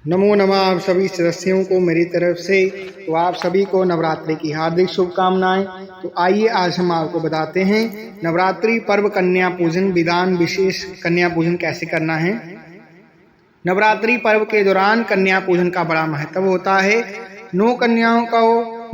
नमो नमः आप सभी सदस्यों को मेरी तरफ से। तो आप सभी को नवरात्रि की हार्दिक शुभकामनाएं। तो आइए आज हम आपको बताते हैं नवरात्रि पर्व कन्या पूजन विधान विशेष। कन्या पूजन कैसे करना है। नवरात्रि पर्व के दौरान कन्या पूजन का बड़ा महत्व होता है। 9 कन्याओं को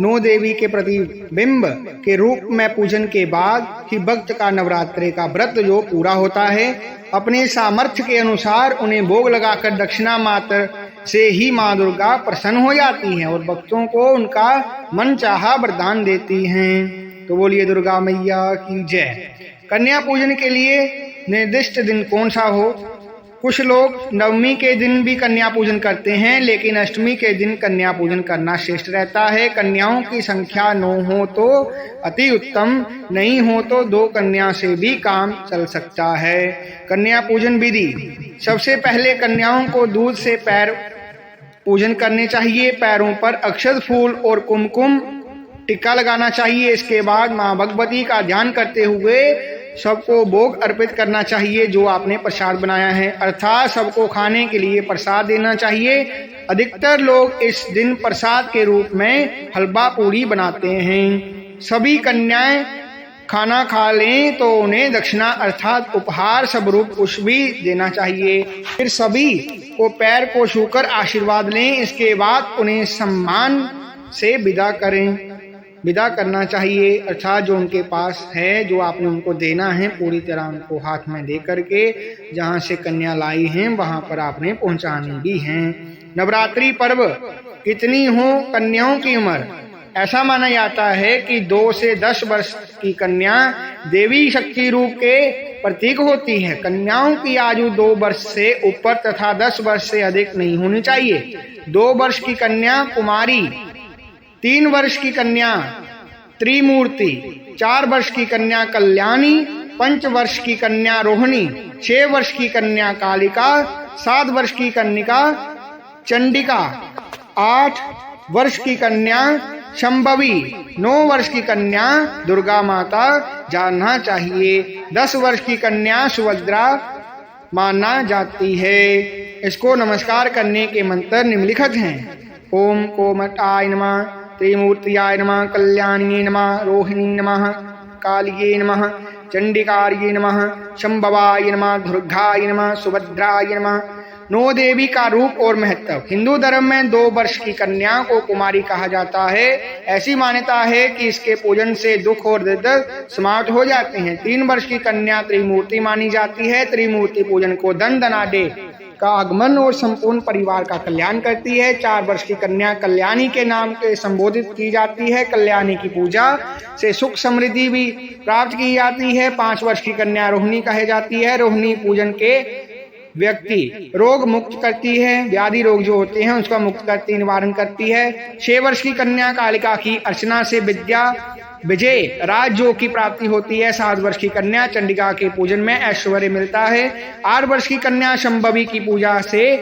9 देवी के प्रतिबिंब के रूप में पूजन के बाद ही भक्त का नवरात्रि का व्रत जो पूरा होता है। अपने सामर्थ्य के अनुसार उन्हें भोग लगाकर दक्षिणा मात्र से ही माँ दुर्गा प्रसन्न हो जाती हैं और भक्तों को उनका मन चाहा वरदान देती हैं। तो बोलिए दुर्गा मैया की जय। कन्या पूजन के लिए निर्दिष्ट दिन कौन सा हो। कुछ लोग नवमी के दिन भी कन्या पूजन करते हैं, लेकिन अष्टमी के दिन कन्या पूजन करना श्रेष्ठ रहता है। कन्याओं की संख्या 9 हो तो अति उत्तम, नहीं हो तो 2 कन्या से भी काम चल सकता है। कन्या पूजन विधि। सबसे पहले कन्याओं को दूध से पैर पूजन करने चाहिए। पैरों पर अक्षत फूल और कुमकुम टिक्का लगाना चाहिए। इसके बाद माँ भगवती का ध्यान करते हुए सबको भोग अर्पित करना चाहिए जो आपने प्रसाद बनाया है, अर्थात सबको खाने के लिए प्रसाद देना चाहिए। अधिकतर लोग इस दिन प्रसाद के रूप में हलवा पूरी बनाते हैं। सभी कन्याएं खाना खा लें तो उन्हें दक्षिणा अर्थात उपहार स्वरूप कुछ भी देना चाहिए। फिर सभी को पैर को छूकर आशीर्वाद लें। इसके बाद उन्हें सम्मान से विदा करना चाहिए, अर्थात जो उनके पास है जो आपने उनको देना है पूरी तरह उनको हाथ में दे करके जहाँ से कन्या लाई हैं वहाँ पर आपने पहुँचानी भी है। नवरात्रि पर्व कितनी हो कन्याओं की उम्र। ऐसा माना जाता है कि 2 से 10 वर्ष की कन्या देवी शक्ति रूप के प्रतीक होती है। कन्याओं की आयु 2 वर्ष से ऊपर तथा 10 वर्ष से अधिक नहीं होनी चाहिए। 2 वर्ष की कन्या कुमारी, 3 वर्ष की कन्या त्रिमूर्ति, 4 वर्ष की कन्या कल्याणी, 5 वर्ष की कन्या रोहिणी, 6 वर्ष की कन्या कालिका, 7 वर्ष की कन्या चंडिका, 8 वर्ष की कन्या शंभवी, 9 वर्ष की कन्या दुर्गा माता जानना चाहिए। 10 वर्ष की कन्या सुभद्रा माना जाती है। इसको नमस्कार करने के मंत्र निम्नलिखित हैं। ओम कोमटाय नमः, त्रिमूर्तियाय नमः, कल्याणी नमः, रोहिणी नमः, कालिये नमः, चंडिकार्ये नमः, शंभवाय नमः, दुर्गाय नमः, सुभद्राय नमः। 9 देवी का रूप और महत्व। हिंदू धर्म में 2 वर्ष की कन्या को कुमारी कहा जाता है। ऐसी मान्यता है कि इसके पूजन से दुख और दर्द समाप्त हो जाते हैं। 3 वर्ष की कन्या त्रिमूर्ति मानी जाती है। त्रिमूर्ति पूजन को धन धनाढ्य का आगमन और संपूर्ण परिवार का कल्याण करती है। 4 वर्ष की कन्या कल्याणी के नाम से संबोधित की जाती है। कल्याणी की पूजा से सुख समृद्धि भी प्राप्त की जाती है। 5 वर्ष की कन्या रोहिणी कही जाती है। रोहिणी पूजन के व्यक्ति रोग मुक्त करती है, व्याधि रोग जो होते हैं उसका मुक्त करती निवारण करती है। 6 वर्ष की कन्या कालिका की अर्चना से विद्या विजय राज्यों की प्राप्ति होती है। 7 वर्ष की कन्या चंडिका के पूजन में ऐश्वर्य मिलता है। 8 वर्ष की कन्या शंभवी की पूजा से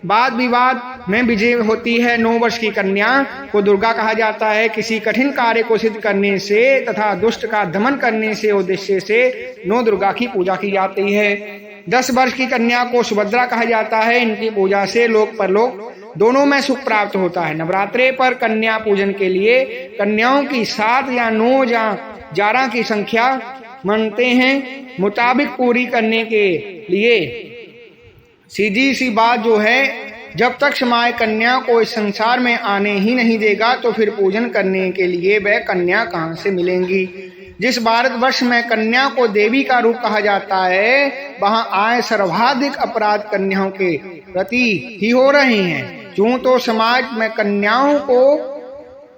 वाद विवाद में विजय होती है। 9 वर्ष की कन्या को दुर्गा कहा जाता है। किसी कठिन कार्य को सिद्ध करने से तथा दुष्ट का दमन करने से उद्देश्य से 9 दुर्गा की पूजा की जाती है। 10 वर्ष की कन्या को सुभद्रा कहा जाता है। इनकी पूजा से लोक परलोक दोनों में सुख प्राप्त होता है। नवरात्रि पर कन्या पूजन के लिए कन्याओं की 7 या 9 या 11 की संख्या मानते हैं मुताबिक पूरी करने के लिए सीधी सी बात जो है, जब तक समाज कन्या को इस संसार में आने ही नहीं देगा तो फिर पूजन करने के लिए वह कन्या कहाँ से मिलेंगी। जिस भारतवर्ष में कन्या को देवी का रूप कहा जाता है वहां आए सर्वाधिक अपराध कन्याओं के प्रति ही हो रहे हैं। क्यों तो समाज में कन्याओं को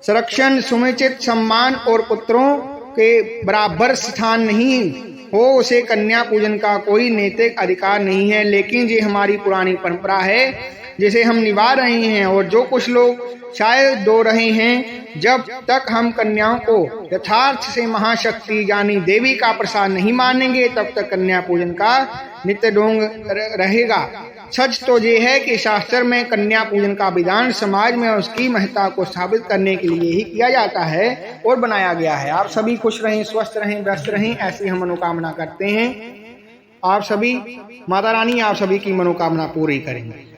संरक्षण, समुचित सम्मान और पुत्रों के बराबर स्थान नहीं हो, उसे कन्या पूजन का कोई नैतिक अधिकार नहीं है। लेकिन ये हमारी पुरानी परंपरा है जिसे हम निभा रहे हैं और जो कुछ लोग शायद दो रहे हैं। जब तक हम कन्याओं को यथार्थ से महाशक्ति यानी देवी का प्रसाद नहीं मानेंगे तब तक कन्या पूजन का नित्य ढोंग रहेगा। सच तो ये है कि शास्त्र में कन्या पूजन का विधान समाज में उसकी महत्ता को स्थापित करने के लिए ही किया जाता है और बनाया गया है। आप सभी खुश रहें, स्वस्थ रहें, व्यस्त रहें, ऐसी हम मनोकामना करते हैं। आप सभी माता रानी आप सभी की मनोकामना पूरी करेंगे।